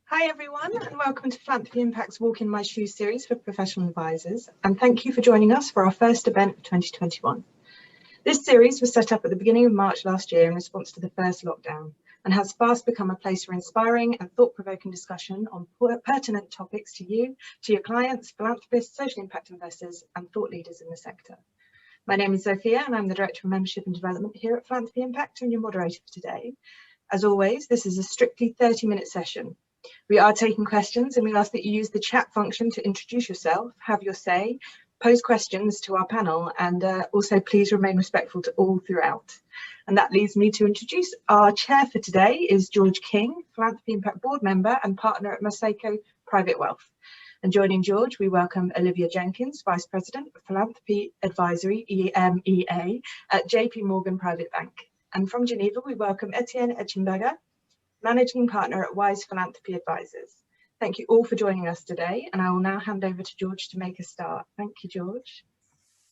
Hi everyone, and welcome to Philanthropy Impact's Walk in My Shoes series for professional advisors, and thank you for joining us for our first event of 2021. This series was set up at the beginning of March last year in response to the first lockdown, and has fast become a place for inspiring and thought-provoking discussion on pertinent topics to you, to your clients, philanthropists, social impact investors, and thought leaders in the sector. My name is Sophia, and I'm the Director of Membership and Development here at Philanthropy Impact, and your moderator for today. As always, this is a strictly 30-minute session. We are taking questions, and we ask that you use the chat function to introduce yourself, have your say, pose questions to our panel, and also please remain respectful to all throughout. And that leads me to introduce our chair for today is George King, Philanthropy Impact board member and partner at MASECO Private Wealth. And joining George, we welcome Olivia Jenkins, Vice President of Philanthropy Advisory, EMEA, at JP Private Bank. And from Geneva, we welcome Etienne Eichenberger, Managing Partner at Wise Philanthropy Advisors. Thank you all for joining us today, and I will now hand over to George to make a start. Thank you, George.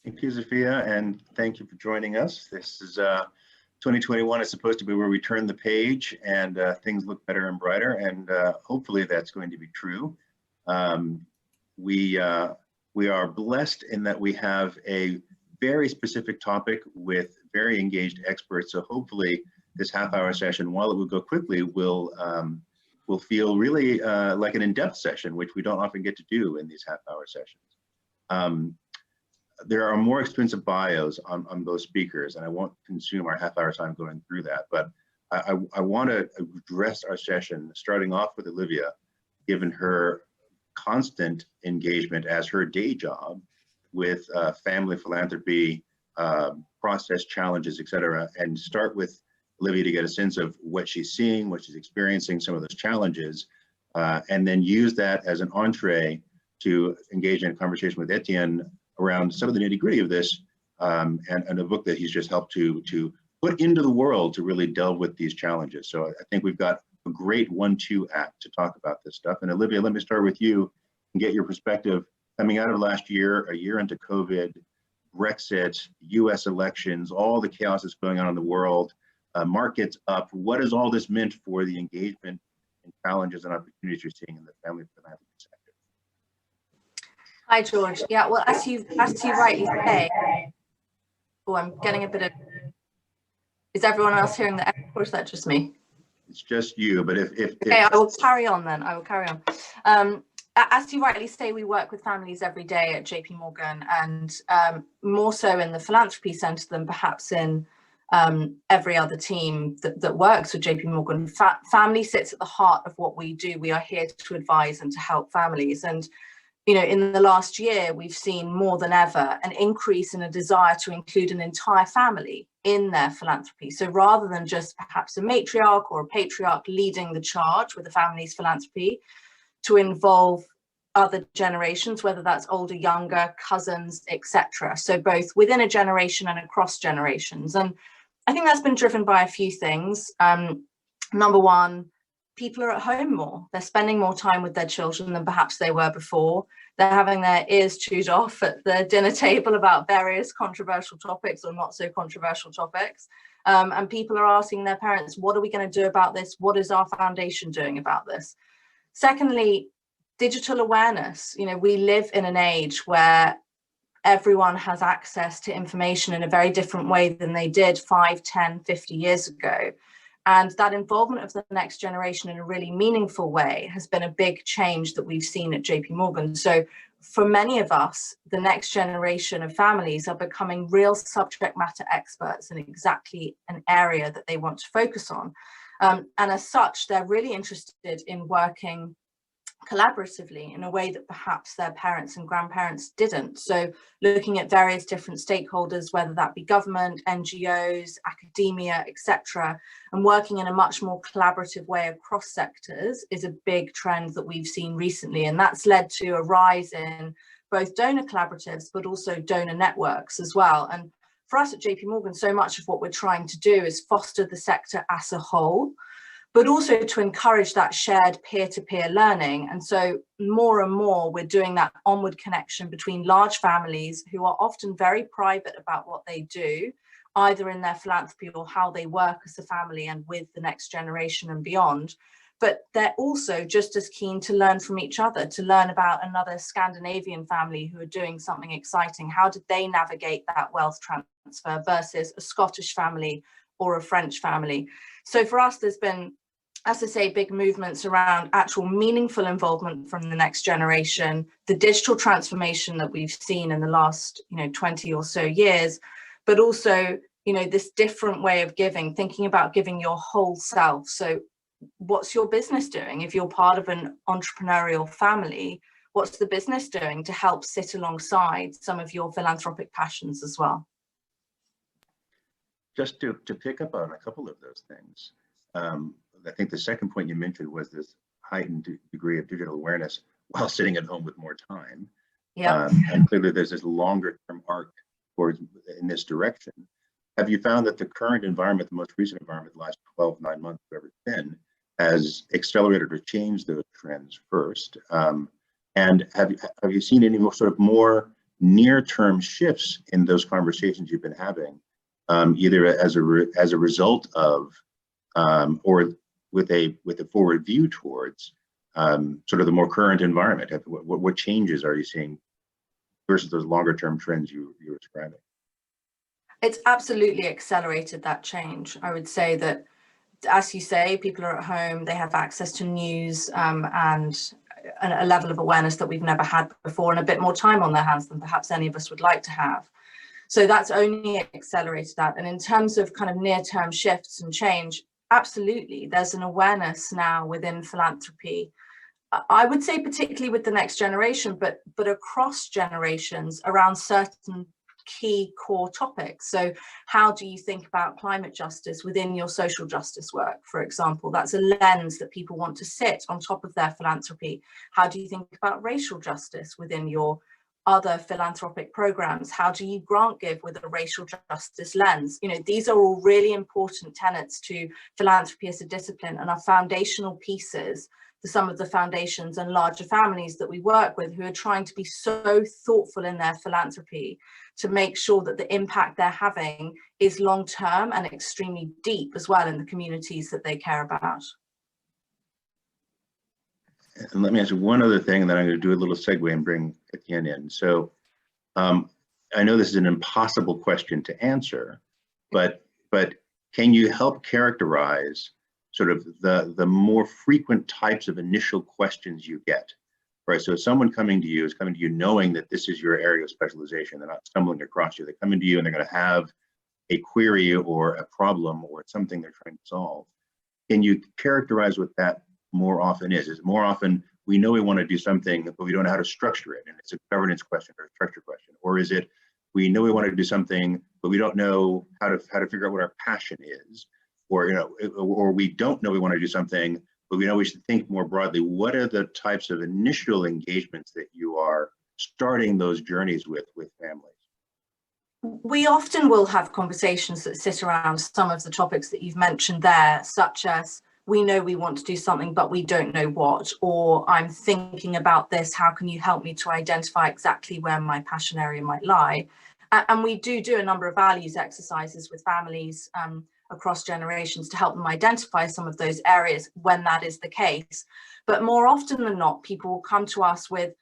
Thank you, Sophia, and thank you for joining us. This is 2021 is supposed to be where we turn the page and things look better and brighter, and hopefully that's going to be true. We are blessed in that we have a very specific topic with very engaged experts, so hopefully this half-hour session, while it will go quickly, will feel really like an in-depth session, which we don't often get to do in these half-hour sessions. There are more expensive bios on those speakers, and I won't consume our half-hour time going through that, but I want to address our session, starting off with Olivia, given her constant engagement as her day job with family philanthropy, process challenges, etc., and start with Olivia to get a sense of what she's seeing, what she's experiencing, some of those challenges, and then use that as an entree to engage in a conversation with Etienne around some of the nitty-gritty of this, and a book that he's just helped to put into the world to really delve with these challenges. So I think we've got a great 1-2 act to talk about this stuff. And Olivia, let me start with you and get your perspective coming out of last year, a year into COVID, Brexit, US elections, all the chaos that's going on in the world, markets up. What has all this meant for the engagement and challenges and opportunities you're seeing in the family philanthropy sector? Hi, George. Yeah, well, as you rightly say, oh, I'm getting a bit of, is everyone else hearing the echo, or is that just me? It's just you, but if okay, I will carry on then. I will carry on. As you rightly say, we work with families every day at JP Morgan, and more so in the philanthropy centre than perhaps in every other team that works with JP Morgan. Family sits at the heart of what we do. We are here to advise and to help families. And, you know, in the last year, we've seen more than ever an increase in a desire to include an entire family in their philanthropy. So rather than just perhaps a matriarch or a patriarch leading the charge with the family's philanthropy, to involve other generations, whether that's older, younger, cousins, etc. So both within a generation and across generations. And I think that's been driven by a few things. Number one, people are at home more. They're spending more time with their children than perhaps they were before. They're having their ears chewed off at the dinner table about various controversial topics or not so controversial topics. And people are asking their parents, what are we going to do about this? What is our foundation doing about this? Secondly, digital awareness. You know, we live in an age where everyone has access to information in a very different way than they did 5, 10, 50 years ago. And that involvement of the next generation in a really meaningful way has been a big change that we've seen at JP Morgan. So for many of us, the next generation of families are becoming real subject matter experts in exactly an area that they want to focus on. And as such, they're really interested in working collaboratively in a way that perhaps their parents and grandparents didn't. So looking at various different stakeholders, whether that be government, NGOs, academia, etc., and working in a much more collaborative way across sectors is a big trend that we've seen recently. And that's led to a rise in both donor collaboratives, but also donor networks as well. And for us at JP Morgan, so much of what we're trying to do is foster the sector as a whole, but also to encourage that shared peer-to-peer learning. And so more and more, we're doing that onward connection between large families who are often very private about what they do, either in their philanthropy or how they work as a family and with the next generation and beyond, but they're also just as keen to learn from each other, to learn about another Scandinavian family who are doing something exciting. How did they navigate that wealth transfer versus a Scottish family or a French family? So for us, there's been, as I say, big movements around actual meaningful involvement from the next generation, the digital transformation that we've seen in the last 20 or so years, but also this different way of giving, thinking about giving your whole self. So what's your business doing? If you're part of an entrepreneurial family, what's the business doing to help sit alongside some of your philanthropic passions as well? Just to pick up on a couple of those things, I think the second point you mentioned was this heightened degree of digital awareness while sitting at home with more time. Yeah. And clearly there's this longer term arc towards in this direction. Have you found that the current environment, the most recent environment, the last 12, 9 months, whatever it's been, has accelerated or changed those trends first? And have you seen any more near-term shifts in those conversations you've been having, either as a result of or with a forward view towards sort of the more current environment? What changes are you seeing versus those longer-term trends you were describing? It's absolutely accelerated that change. I would say that, as you say, people are at home, they have access to news and a level of awareness that we've never had before, and a bit more time on their hands than perhaps any of us would like to have. So that's only accelerated that. And in terms of kind of near-term shifts and change, absolutely, there's an awareness now within philanthropy. I would say particularly with the next generation, but across generations around certain key core topics. So how do you think about climate justice within your social justice work, for example? That's a lens that people want to sit on top of their philanthropy. How do you think about racial justice within your other philanthropic programs? How do you grant give with a racial justice lens? These are all really important tenets to philanthropy as a discipline and are foundational pieces for some of the foundations and larger families that we work with who are trying to be so thoughtful in their philanthropy to make sure that the impact they're having is long-term and extremely deep as well in the communities that they care about. And let me ask you one other thing, and then I'm going to do a little segue and bring Etienne in. So I know this is an impossible question to answer, but can you help characterize sort of the more frequent types of initial questions you get? Right, so if someone is coming to you knowing that this is your area of specialization, they're not stumbling across you, they come into you and they're going to have a query or a problem or something they're trying to solve. Can you characterize what that more often is? Is it more often we know we want to do something, but we don't know how to structure it, and it's a governance question or a structure question? Or is it we know we want to do something, but we don't know how to figure out what our passion is? Or or we don't know we want to do something, but we know we should think more broadly. What are the types of initial engagements that you are starting those journeys with families? We often will have conversations that sit around some of the topics that you've mentioned there, such as we know we want to do something, but we don't know what, or I'm thinking about this, how can you help me to identify exactly where my passion area might lie? And we do a number of values exercises with families across generations to help them identify some of those areas when that is the case. But more often than not, people will come to us with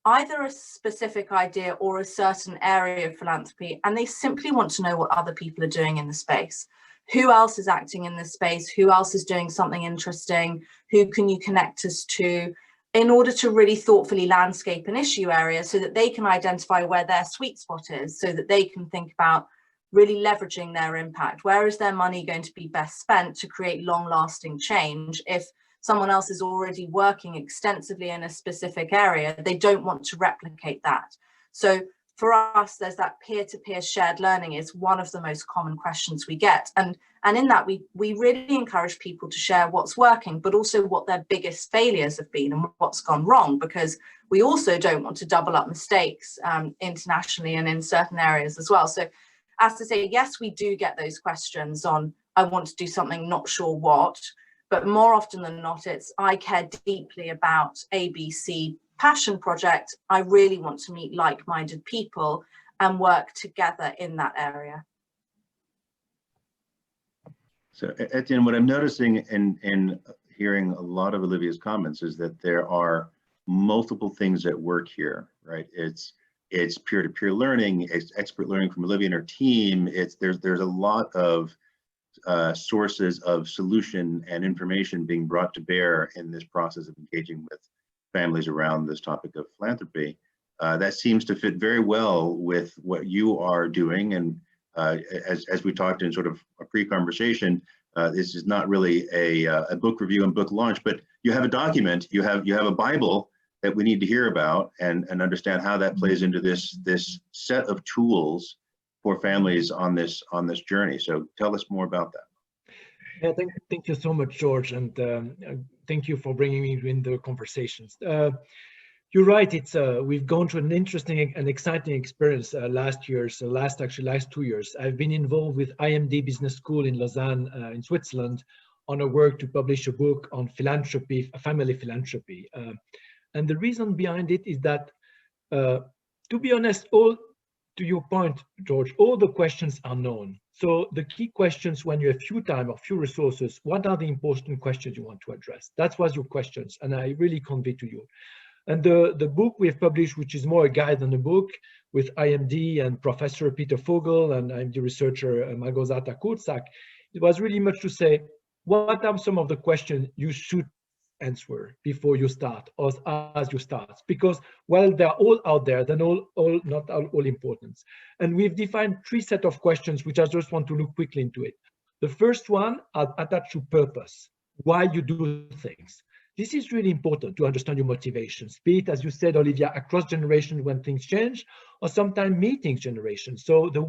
either a specific idea or a certain area of philanthropy, and they simply want to know what other people are doing in the space. Who else is acting in this space? Who else is doing something interesting? Who can you connect us to, in order to really thoughtfully landscape an issue area so that they can identify where their sweet spot is, so that they can think about really leveraging their impact. Where is their money going to be best spent to create long-lasting change? If someone else is already working extensively in a specific area, they don't want to replicate that. So for us, there's that peer-to-peer shared learning is one of the most common questions we get. And in that, we really encourage people to share what's working, but also what their biggest failures have been and what's gone wrong, because we also don't want to double up mistakes internationally and in certain areas as well. So as to say, yes, we do get those questions on, I want to do something, not sure what, but more often than not, it's, I care deeply about ABC passion project. I really want to meet like-minded people and work together in that area. So Etienne, what I'm noticing in hearing a lot of Olivia's comments is that there are multiple things at work here, right? It's peer-to-peer learning, it's expert learning from Olivia and her team. There's a lot of sources of solution and information being brought to bear in this process of engaging with families around this topic of philanthropy. That seems to fit very well with what you are doing. And as we talked in sort of a pre-conversation, this is not really a book review and book launch, but you have a document, you have a Bible that we need to hear about and understand how that plays into this set of tools for families on this journey. So tell us more about that. Yeah, thank you so much, George, and thank you for bringing me in the conversations. You're right. It's we've gone through an interesting and exciting experience last 2 years. I've been involved with IMD Business School in Lausanne, in Switzerland, on a work to publish a book on philanthropy, family philanthropy. And the reason behind it is that, to be honest, to your point, George, all the questions are known. So the key questions when you have few time or few resources, what are the important questions you want to address? That was your questions, and I really convey to you. And the book we have published, which is more a guide than a book, with IMD and Professor Peter Fogel and IMD researcher Małgorzata Kurczak, it was really much to say, what are some of the questions you should answer before you start or as you start? Because, well, they're all out there, they're not all important. And we've defined 3 sets of questions, which I just want to look quickly into it. The first one are attached to purpose, why you do things. This is really important to understand your motivations, be it, as you said, Olivia, across generations when things change, or sometimes meeting generations. So the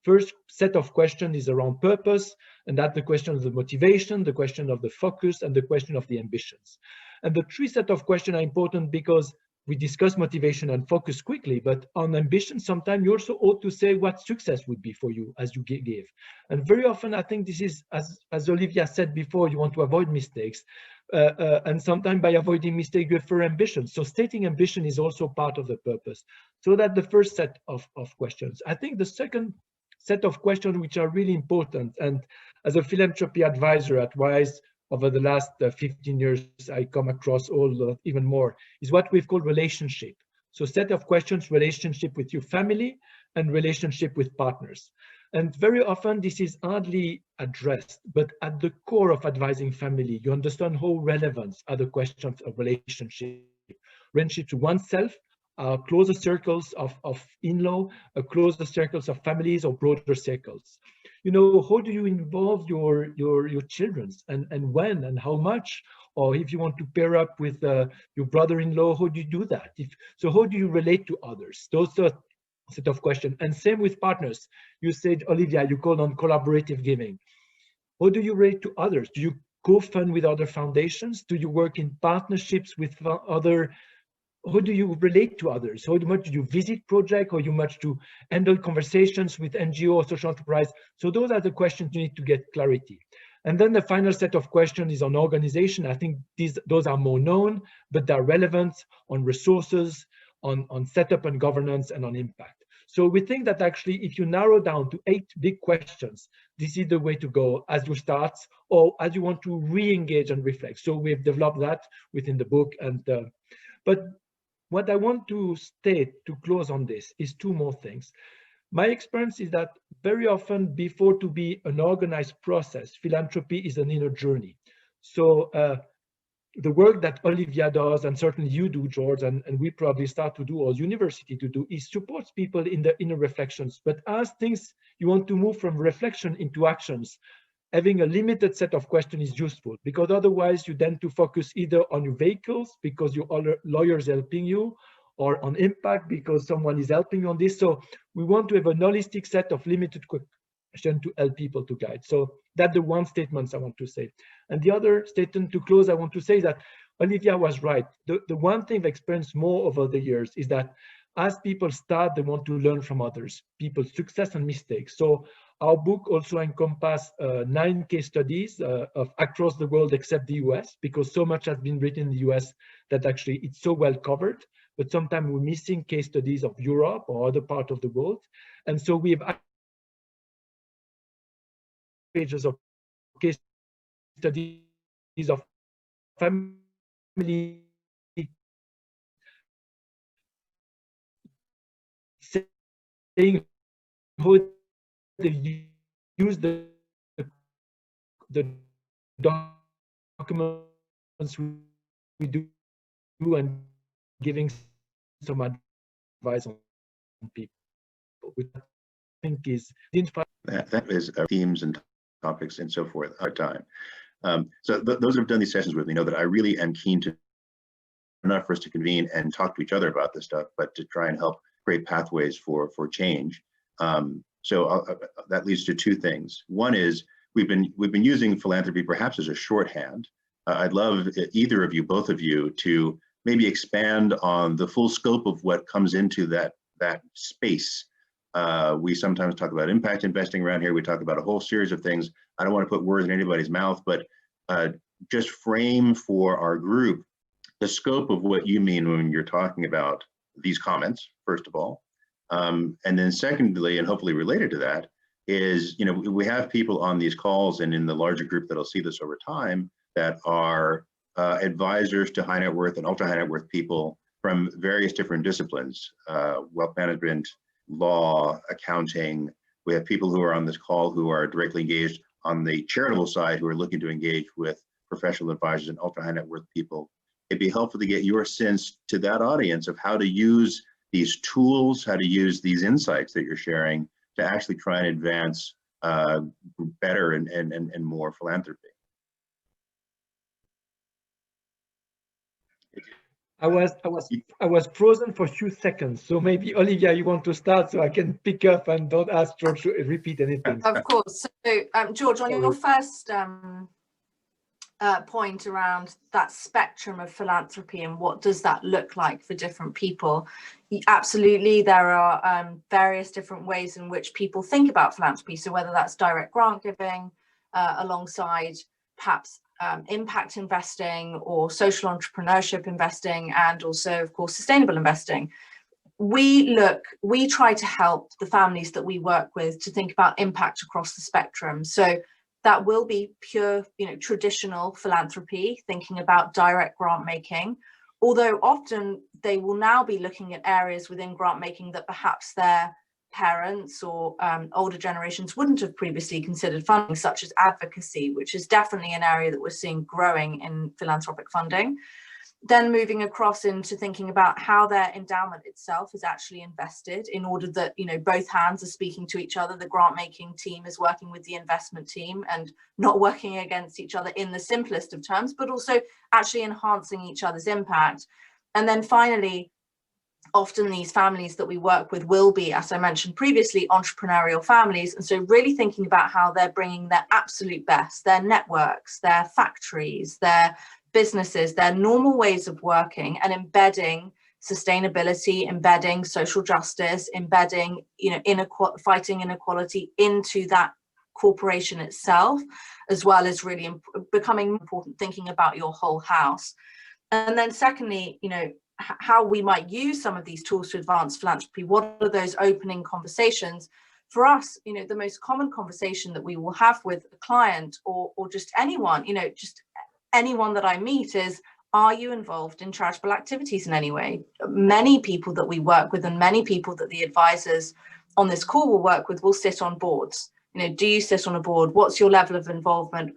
first set of questions is around purpose, and that's the question of the motivation, the question of the focus, and the question of the ambitions. And the 3 sets of questions are important because we discuss motivation and focus quickly, but on ambition, sometimes you also ought to say what success would be for you as you give. And very often, I think this is, as Olivia said before, you want to avoid mistakes. And sometimes by avoiding mistakes, you have for ambition. So stating ambition is also part of the purpose. So that's the first set of questions. I think the second set of questions, which are really important, and as a philanthropy advisor at WISE over the last 15 years, I come across even more, is what we've called relationship. So set of questions, relationship with your family and relationship with partners. And very often this is hardly addressed, but at the core of advising family, you understand how relevant are the questions of relationship to oneself, closer circles of in-law, closer circles of families or broader circles. You know, how do you involve your children and when and how much? Or if you want to pair up with your brother-in-law, how do you do that? So how do you relate to others? Those are set of questions. And same with partners. You said, Olivia, you called on collaborative giving. How do you relate to others? Do you co-fund with other foundations? Do you work in partnerships with other? How do you relate to others? How much do you visit projects, or how much do you handle conversations with NGO or social enterprise? So those are the questions you need to get clarity. And then the final set of questions is on organization. I think those are more known, but they're relevant on resources, on setup and governance, and on impact. So we think that actually, if you narrow down to 8 big questions, this is the way to go as you start or as you want to re-engage and reflect. So we've developed that within the book. And but what I want to state to close on this is 2 more things. My experience is that very often, before to be an organized process, philanthropy is an inner journey. So the work that Olivia does, and certainly you do, George, and we probably start to do, or university to do, is supports people in the inner reflections. But as things, you want to move from reflection into actions, having a limited set of questions is useful, because otherwise you tend to focus either on your vehicles because your other lawyers helping you, or on impact because someone is helping you on this. So we want to have a holistic set of limited questions to help people to guide. So that's the one statement I want to say. And the other statement to close, I want to say that Olivia was right. The one thing I've experienced more over the years is that as people start, they want to learn from others, people's success and mistakes. So our book also encompasses 9 case studies of across the world except the US, because so much has been written in the US that actually it's so well covered, but sometimes we're missing case studies of Europe or other part of the world. And so we have pages of case studies of family saying how they use the documents we do and giving some advice on people, which I think is that is themes and topics and so forth our time. So those who have done these sessions with me know that I really am keen to, not for us to convene and talk to each other about this stuff, but to try and help create pathways for change. That leads to two things. One is we've been using philanthropy perhaps as a shorthand. I'd love either of you, both of you, to maybe expand on the full scope of what comes into that space. We sometimes talk about impact investing around here. We talk about a whole series of things. I don't want to put words in anybody's mouth, but just frame for our group the scope of what you mean when you're talking about these comments, first of all. And then secondly, and hopefully related to that, is, you know, we have people on these calls and in the larger group that'll see this over time that are advisors to high net worth and ultra high net worth people from various different disciplines, wealth management, law, accounting. We have people who are on this call who are directly engaged on the charitable side, who are looking to engage with professional advisors and ultra high net worth people. It'd be helpful to get your sense to that audience of how to use these tools, how to use these insights that you're sharing to actually try and advance better and more philanthropy. I was frozen for a few seconds, so maybe Olivia, you want to start so I can pick up and don't ask George to repeat anything. Of course. So, George, on your first point around that spectrum of philanthropy and what does that look like for different people, absolutely, there are various different ways in which people think about philanthropy. So whether that's direct grant giving alongside perhaps impact investing or social entrepreneurship investing, and also, of course, sustainable investing. We try to help the families that we work with to think about impact across the spectrum. So that will be pure, traditional philanthropy, thinking about direct grant making, although often they will now be looking at areas within grant making that perhaps their parents or older generations wouldn't have previously considered funding, such as advocacy, which is definitely an area that we're seeing growing in philanthropic funding. Then moving across into thinking about how their endowment itself is actually invested in order that, both hands are speaking to each other. The grant making team is working with the investment team and not working against each other in the simplest of terms, but also actually enhancing each other's impact. And then finally, often these families that we work with will be, as I mentioned previously, entrepreneurial families. And so really thinking about how they're bringing their absolute best, their networks, their factories, their businesses, their normal ways of working, and embedding sustainability, embedding social justice, embedding, fighting inequality into that corporation itself, as well as really becoming important, thinking about your whole house. And then secondly, how we might use some of these tools to advance philanthropy. What are those opening conversations? For us, the most common conversation that we will have with a client or just anyone, just anyone that I meet is, are you involved in charitable activities in any way? Many people that we work with and many people that the advisors on this call will work with will sit on boards. Do you sit on a board? What's your level of involvement?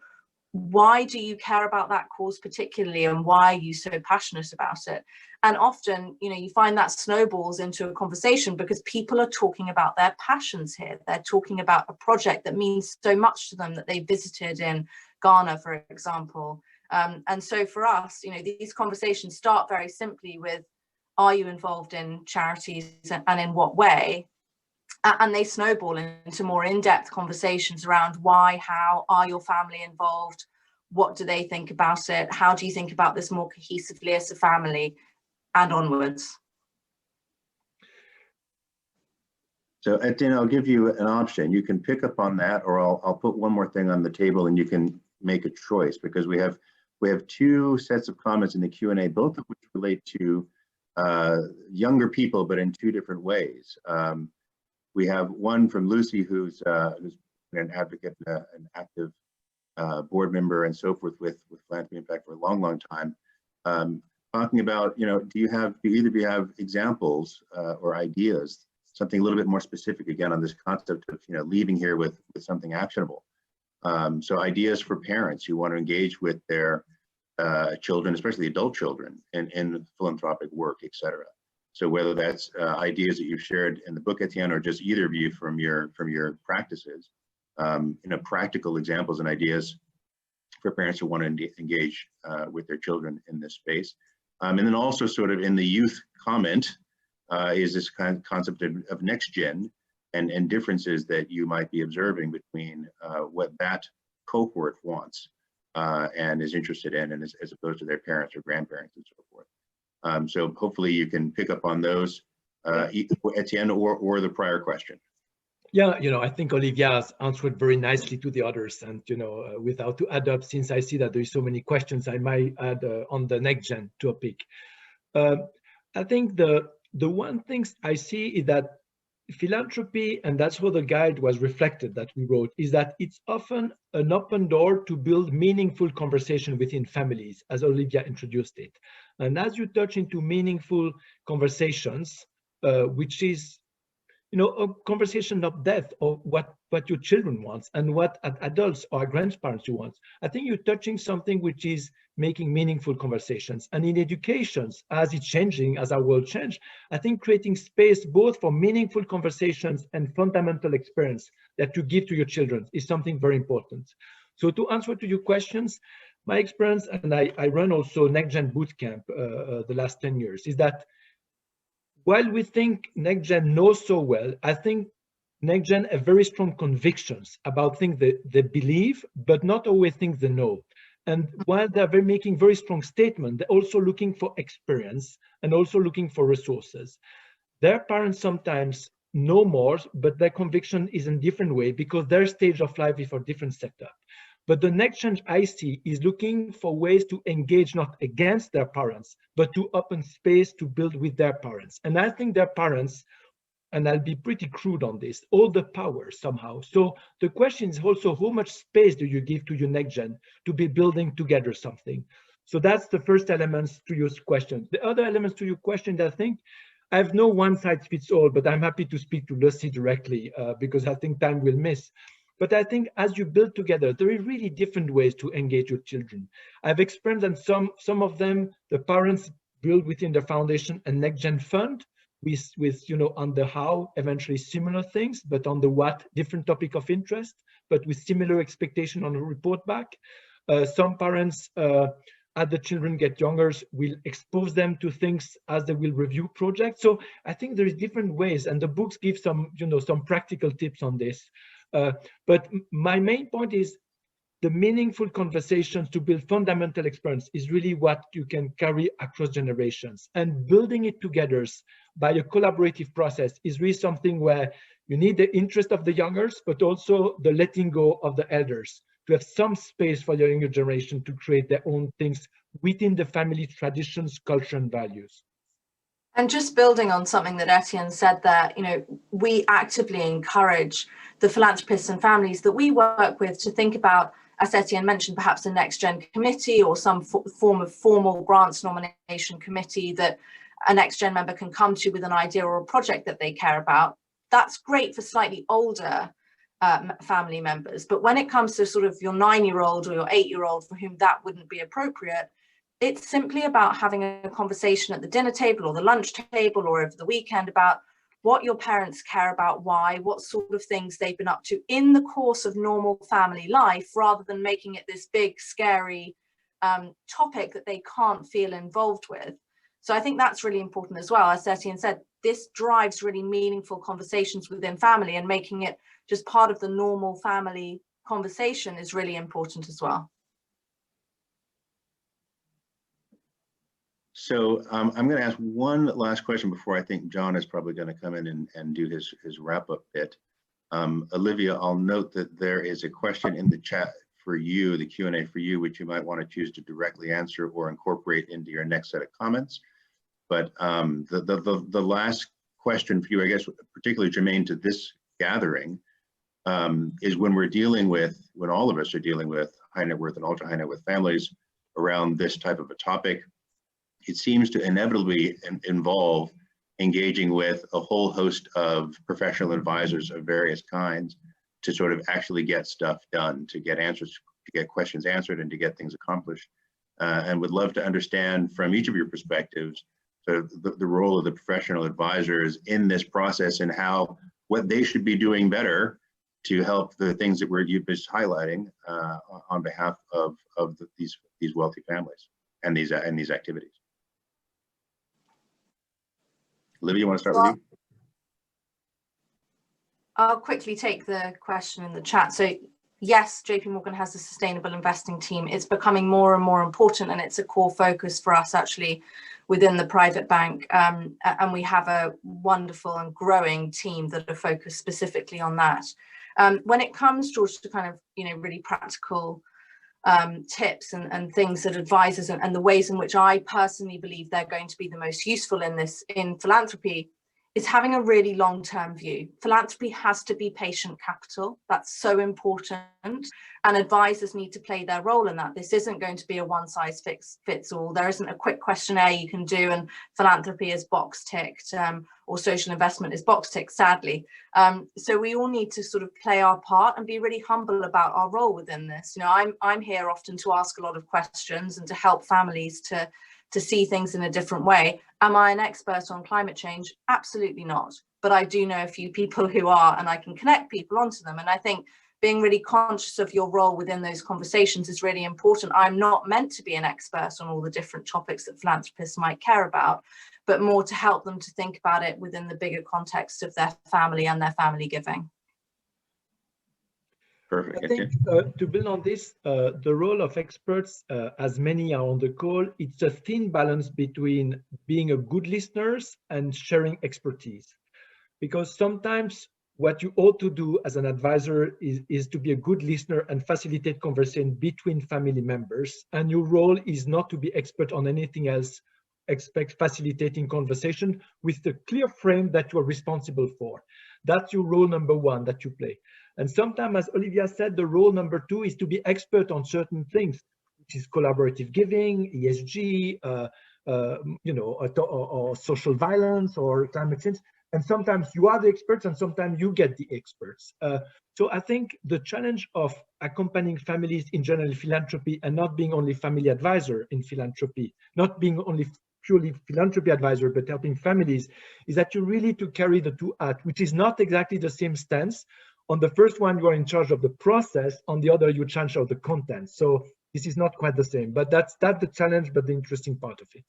Why do you care about that cause particularly, and why are you so passionate about it? And often, you find that snowballs into a conversation because people are talking about their passions here. They're talking about a project that means so much to them that they visited in Ghana, for example. And so for us, these conversations start very simply with, are you involved in charities and in what way? And they snowball into more in-depth conversations around why, how, are your family involved? What do they think about it? How do you think about this more cohesively as a family, and onwards? So Etienne, I'll give you an option. You can pick up on that, or I'll put one more thing on the table and you can make a choice, because we have two sets of comments in the Q&A, both of which relate to younger people, but in two different ways. We have one from Lucy, who's an advocate, an active board member and so forth with Philanthropy Impact for a long, long time, talking about, do you have examples or ideas, something a little bit more specific again on this concept of, leaving here with something actionable. So ideas for parents who want to engage with their children, especially adult children, in philanthropic work, etc. So whether that's ideas that you've shared in the book, Etienne, or just either of you from your practices, practical examples and ideas for parents who want to engage with their children in this space. And then also sort of in the youth comment is this kind of concept of next gen and differences that you might be observing between what that cohort wants and is interested in, and as opposed to their parents or grandparents and so forth. So hopefully you can pick up on those, Etienne, or the prior question. Yeah, I think Olivia has answered very nicely to the others, and without to add up, since I see that there's so many questions, I might add on the next gen topic. I think the one thing I see is that philanthropy, and that's what the guide was reflected that we wrote, is that it's often an open door to build meaningful conversation within families, as Olivia introduced it. And as you touch into meaningful conversations, which is a conversation of depth of what your children want and what adults or grandparents you want. I think you're touching something which is making meaningful conversations. And in educations, as it's changing, as our world change, I think creating space both for meaningful conversations and fundamental experience that you give to your children is something very important. So to answer to your questions, my experience, and I run also Next Gen Bootcamp the last 10 years, is that while we think Next Gen knows so well, I think Next Gen have very strong convictions about things that they believe, but not always things they know. And while they're making very strong statements, they're also looking for experience and also looking for resources. Their parents sometimes know more, but their conviction is in a different way because their stage of life is for different setup. But the next change I see is looking for ways to engage not against their parents, but to open space to build with their parents. And I think their parents, and I'll be pretty crude on this, all the power somehow. So the question is also how much space do you give to your next gen to be building together something? So that's the first elements to your question. The other elements to your question that I think, I have no one size fits all, but I'm happy to speak to Lucy directly because I think time will miss. But I think as you build together, there are really different ways to engage your children. I've experienced that some of them, the parents build within the foundation a next gen fund with on the how, eventually similar things, but on the what, different topic of interest, but with similar expectation on a report back. Some parents, as the children get younger, will expose them to things as they will review projects. So I think there is different ways, and the books give some, some practical tips on this. But my main point is the meaningful conversations to build fundamental experience is really what you can carry across generations, and building it together by a collaborative process is really something where you need the interest of the youngers, but also the letting go of the elders to have some space for the younger generation to create their own things within the family traditions, culture, and values. And just building on something that Etienne said there, we actively encourage the philanthropists and families that we work with to think about, as Etienne mentioned, perhaps a next gen committee or some form of formal grants nomination committee that a next gen member can come to with an idea or a project that they care about. That's great for slightly older family members. But when it comes to sort of your 9-year-old or your 8-year-old for whom that wouldn't be appropriate, it's simply about having a conversation at the dinner table or the lunch table or over the weekend about what your parents care about, why, what sort of things they've been up to in the course of normal family life, rather than making it this big, scary topic that they can't feel involved with. So I think that's really important as well. As Etienne said, this drives really meaningful conversations within family, and making it just part of the normal family conversation is really important as well. So I'm going to ask one last question before I think John is probably going to come in and do his wrap-up bit. Olivia, I'll note that there is a question in the chat for you, the Q&A for you, which you might want to choose to directly answer or incorporate into your next set of comments. But the last question for you, I guess, particularly germane to this gathering, is when all of us are dealing with high net worth and ultra high net worth families around this type of a topic, it seems to inevitably involve engaging with a whole host of professional advisors of various kinds to sort of actually get stuff done, to get answers, to get questions answered, and to get things accomplished. And would love to understand from each of your perspectives sort of the role of the professional advisors in this process, and how what they should be doing better to help the things that you've been highlighting on behalf of these wealthy families and these activities. Olivia, you want to start with you? I'll quickly take the question in the chat. So yes, JP Morgan has a sustainable investing team. It's becoming more and more important, and it's a core focus for us actually within the private bank. And we have a wonderful and growing team that are focused specifically on that. When it comes, George, to kind of, really practical tips and things that advisors and the ways in which I personally believe they're going to be the most useful in philanthropy, is having a really long-term view. Philanthropy has to be patient capital. That's so important. And advisors need to play their role in that. This isn't going to be a one-size-fits-all. There isn't a quick questionnaire you can do and philanthropy is box ticked, or social investment is box ticked, sadly. So we all need to sort of play our part and be really humble about our role within this. I'm here often to ask a lot of questions and to help families to see things in a different way. Am I an expert on climate change? Absolutely not. But I do know a few people who are, and I can connect people onto them. And I think being really conscious of your role within those conversations is really important. I'm not meant to be an expert on all the different topics that philanthropists might care about, but more to help them to think about it within the bigger context of their family and their family giving. Perfect. I think to build on this, the role of experts, as many are on the call, it's a thin balance between being a good listeners and sharing expertise. Because sometimes what you ought to do as an advisor is to be a good listener and facilitate conversation between family members. And your role is not to be expert on anything else, except facilitating conversation with the clear frame that you are responsible for. That's your role number one that you play. And sometimes, as Olivia said, the role number two is to be expert on certain things, which is collaborative giving, ESG, or social violence or climate change. And sometimes you are the experts and sometimes you get the experts. So I think the challenge of accompanying families in general philanthropy and not being only family advisor in philanthropy, not being only purely philanthropy advisor, but helping families, is that you really to carry the two hats, which is not exactly the same stance. On the first one, you are in charge of the process. On the other, you're in charge of the content. So this is not quite the same, but that's the challenge, but the interesting part of it.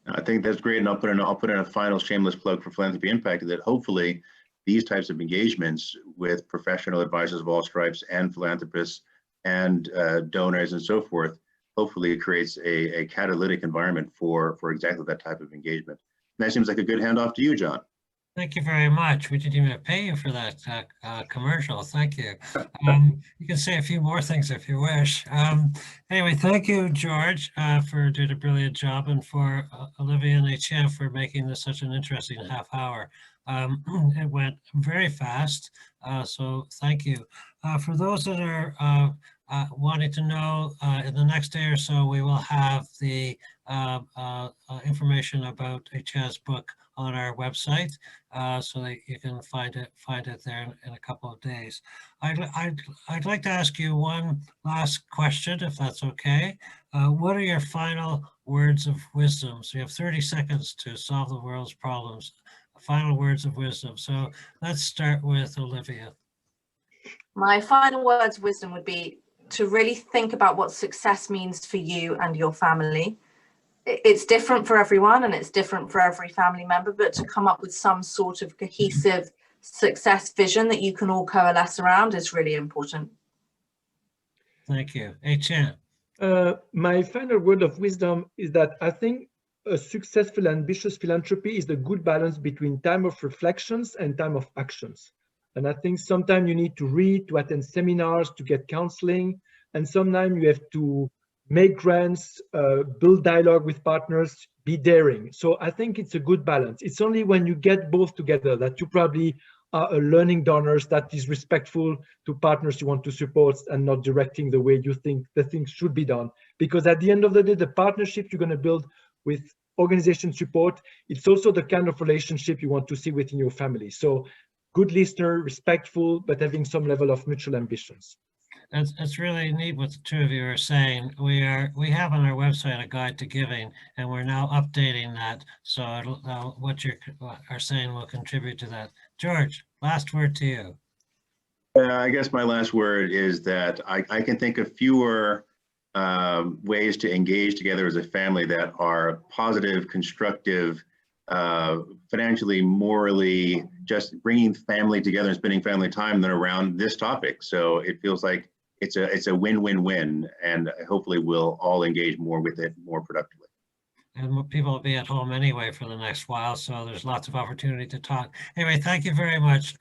I think that's great, and I'll put in a final shameless plug for Philanthropy Impact, that hopefully these types of engagements with professional advisors of all stripes and philanthropists and donors and so forth, hopefully it creates a catalytic environment for exactly that type of engagement. And that seems like a good handoff to you, John. Thank you very much. We didn't even pay you for that commercial. Thank you. You can say a few more things if you wish. Anyway, thank you, George, for doing a brilliant job, and for Olivia and Etienne for making this such an interesting half hour. It went very fast, so thank you. For those that are wanting to know, in the next day or so, we will have the information about Etienne's book on our website, so that you can find it there in a couple of days. I'd like to ask you one last question, if that's okay. What are your final words of wisdom? So you have 30 seconds to solve the world's problems. Final words of wisdom. So let's start with Olivia. My final words of wisdom would be to really think about what success means for you and your family. It's different for everyone and it's different for every family member, but to come up with some sort of cohesive success vision that you can all coalesce around is really important. Thank you. Etienne. My final word of wisdom is that I think a successful, ambitious philanthropy is the good balance between time of reflections and time of actions. And I think sometimes you need to read, to attend seminars, to get counseling, and sometimes you have to make grants, build dialogue with partners, be daring. So I think it's a good balance. It's only when you get both together that you probably are a learning donors that is respectful to partners you want to support and not directing the way you think the things should be done. Because at the end of the day, the partnership you're going to build with organization support, it's also the kind of relationship you want to see within your family. So good listener, respectful, but having some level of mutual ambitions. It's really neat what the two of you are saying. We have on our website a guide to giving, and we're now updating that. So what you are saying will contribute to that. George, last word to you. I guess my last word is that I can think of fewer ways to engage together as a family that are positive, constructive, financially, morally, just bringing family together and spending family time than around this topic. So it feels like it's a win-win-win, and hopefully we'll all engage more with it more productively. And people will be at home anyway for the next while, so there's lots of opportunity to talk. Anyway, thank you very much.